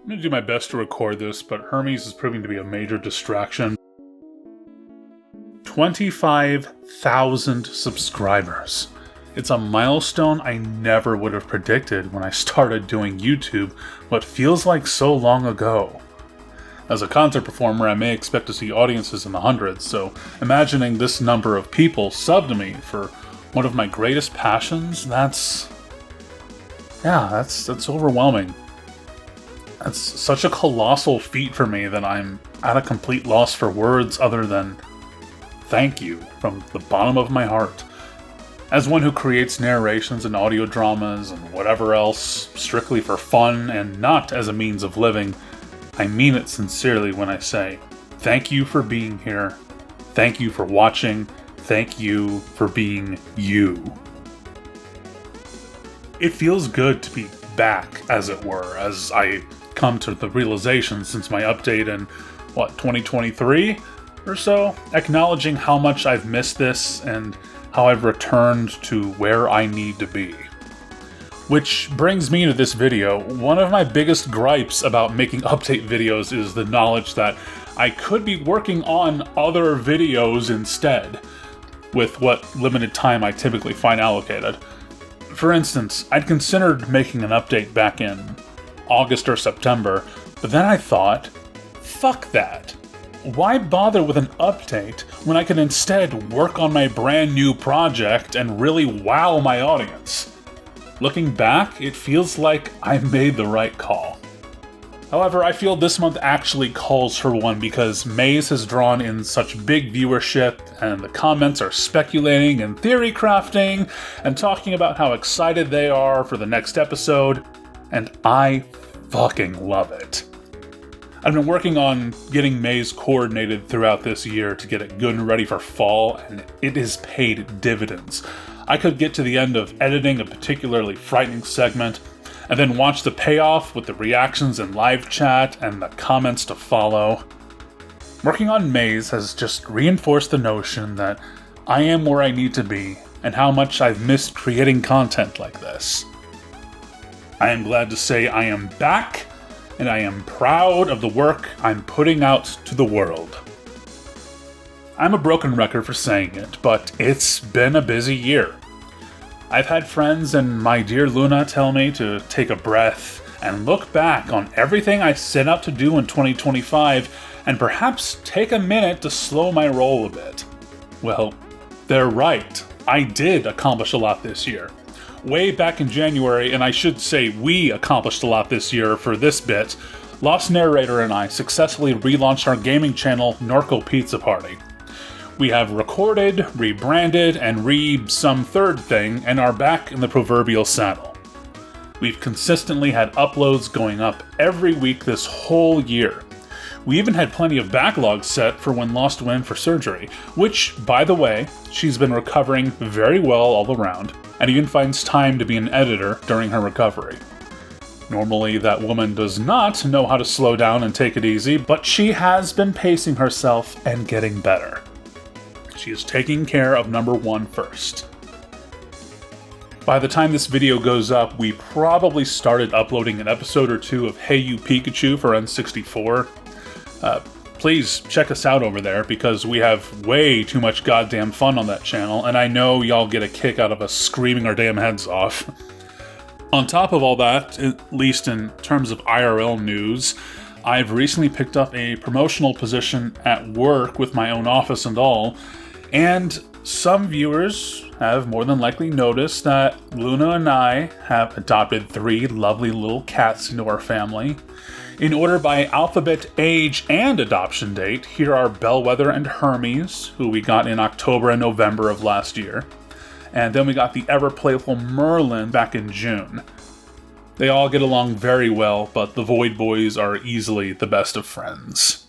I'm going to do my best to record this, but Hermes is proving to be a major distraction. 25,000 subscribers. It's a milestone I never would have predicted when I started doing YouTube, what feels like so long ago. As a concert performer, I may expect to see audiences in the hundreds, so imagining this number of people sub to me for one of my greatest passions, that's overwhelming. That's such a colossal feat for me that I'm at a complete loss for words other than thank you from the bottom of my heart. As one who creates narrations and audio dramas and whatever else strictly for fun and not as a means of living, I mean it sincerely when I say thank you for being here, thank you for watching, thank you for being you. It feels good to be back, as it were, as I come to the realization since my update in, 2023 or so, acknowledging how much I've missed this and how I've returned to where I need to be. Which brings me to this video. One of my biggest gripes about making update videos is the knowledge that I could be working on other videos instead, with what limited time I typically find allocated. For instance, I'd considered making an update back in August or September, but then I thought, fuck that. Why bother with an update when I can instead work on my brand new project and really wow my audience? Looking back, it feels like I made the right call. However, I feel this month actually calls for one because Maize has drawn in such big viewership, and the comments are speculating and theory crafting and talking about how excited they are for the next episode, and I fucking love it. I've been working on getting Maize coordinated throughout this year to get it good and ready for fall, and it has paid dividends. I could get to the end of editing a particularly frightening segment, and then watch the payoff with the reactions and live chat and the comments to follow. Working on Maize has just reinforced the notion that I am where I need to be, and how much I've missed creating content like this. I am glad to say I am back, and I am proud of the work I'm putting out to the world. I'm a broken record for saying it, but it's been a busy year. I've had friends and my dear Luna tell me to take a breath and look back on everything I set out to do in 2025 and perhaps take a minute to slow my roll a bit. Well, they're right. I did accomplish a lot this year. Way back in January, and I should say we accomplished a lot this year for this bit, Lost Narrator and I successfully relaunched our gaming channel, Norco Pizza Party. We have recorded, rebranded, and some third thing, and are back in the proverbial saddle. We've consistently had uploads going up every week this whole year. We even had plenty of backlogs set for when Lost went in for surgery, which, by the way, she's been recovering very well all around, and even finds time to be an editor during her recovery. Normally, that woman does not know how to slow down and take it easy, but she has been pacing herself and getting better. She is taking care of number one first. By the time this video goes up, we probably started uploading an episode or two of Hey You Pikachu for N64. Please check us out over there because we have way too much goddamn fun on that channel, and I know y'all get a kick out of us screaming our damn heads off. On top of all that, at least in terms of IRL news, I've recently picked up a promotional position at work with my own office and all, and some viewers have more than likely noticed that Luna and I have adopted 3 lovely little cats into our family. In order by alphabet, age, and adoption date, here are Bellwether and Hermes, who we got in October and November of last year. And then we got the ever-playful Merlin back in June. They all get along very well, but the Void Boys are easily the best of friends.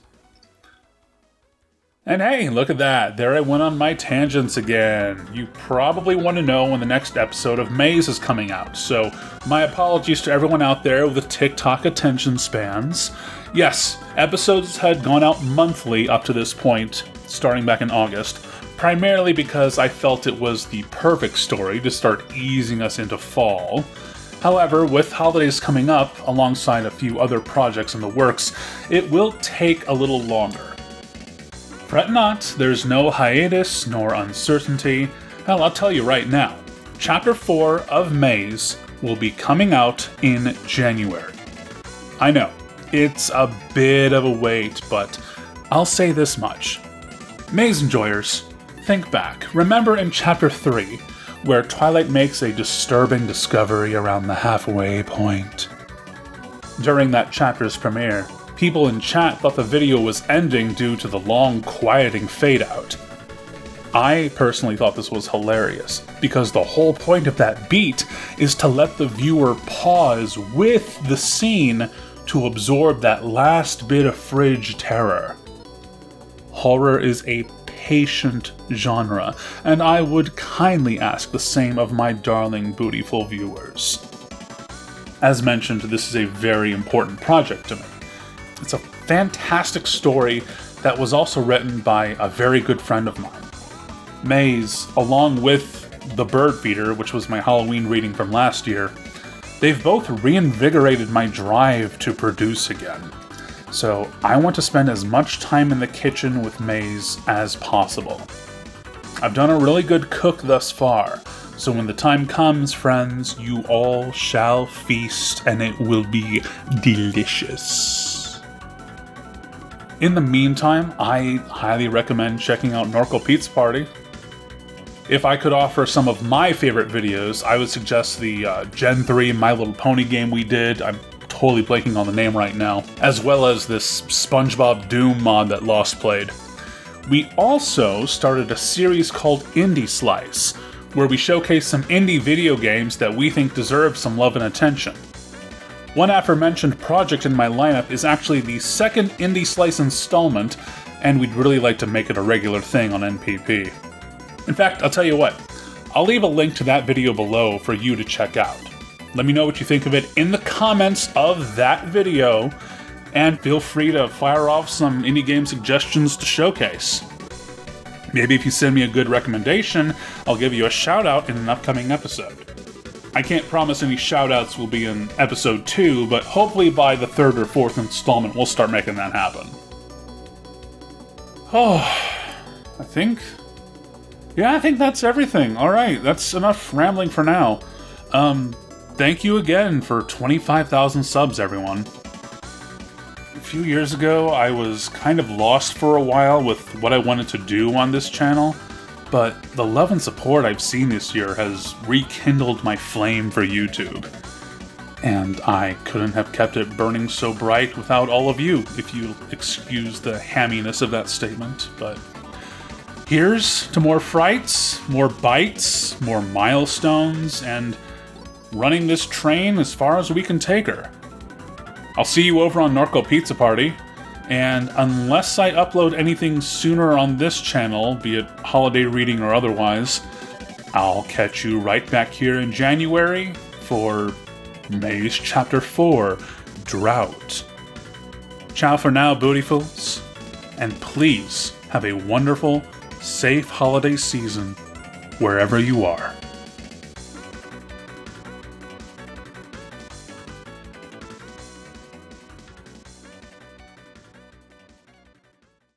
And hey, look at that, there I went on my tangents again. You probably want to know when the next episode of Maize is coming out, so my apologies to everyone out there with TikTok attention spans. Yes, episodes had gone out monthly up to this point, starting back in August, primarily because I felt it was the perfect story to start easing us into fall. However, with holidays coming up, alongside a few other projects in the works, it will take a little longer. Fret not, there's no hiatus nor uncertainty. Hell, I'll tell you right now, Chapter 4 of Maize will be coming out in January. I know, it's a bit of a wait, but I'll say this much. Maize enjoyers, think back. Remember in Chapter 3, where Twilight makes a disturbing discovery around the halfway point. During that chapter's premiere, people in chat thought the video was ending due to the long, quieting fade-out. I personally thought this was hilarious, because the whole point of that beat is to let the viewer pause with the scene to absorb that last bit of fridge terror. Horror is a patient genre, and I would kindly ask the same of my darling bootyful viewers. As mentioned, this is a very important project to me. It's a fantastic story that was also written by a very good friend of mine. Maize, along with The Bird Feeder, which was my Halloween reading from last year, they've both reinvigorated my drive to produce again. So I want to spend as much time in the kitchen with Maize as possible. I've done a really good cook thus far, so when the time comes, friends, you all shall feast and it will be delicious. In the meantime, I highly recommend checking out Norco Pizza Party. If I could offer some of my favorite videos, I would suggest the Gen 3 My Little Pony game we did. I'm totally blanking on the name right now, as well as this SpongeBob Doom mod that Lost played. We also started a series called Indie Slice, where we showcase some indie video games that we think deserve some love and attention. One aforementioned project in my lineup is actually the second Indie Slice installment, and we'd really like to make it a regular thing on NPP. In fact, I'll tell you what, I'll leave a link to that video below for you to check out. Let me know what you think of it in the comments of that video, and feel free to fire off some indie game suggestions to showcase. Maybe if you send me a good recommendation, I'll give you a shout out in an upcoming episode. I can't promise any shout outs will be in episode 2, but hopefully by the 3rd or 4th installment we'll start making that happen. Oh, I think that's everything. Alright, that's enough rambling for now. Thank you again for 25,000 subs, everyone. A few years ago, I was kind of lost for a while with what I wanted to do on this channel, but the love and support I've seen this year has rekindled my flame for YouTube. And I couldn't have kept it burning so bright without all of you, if you'll excuse the hamminess of that statement, but here's to more frights, more bites, more milestones, and running this train as far as we can take her. I'll see you over on Norco Pizza Party, and unless I upload anything sooner on this channel, be it holiday reading or otherwise, I'll catch you right back here in January for Maize Chapter 4, Drought. Ciao for now, bootyfuls, and please have a wonderful, safe holiday season wherever you are.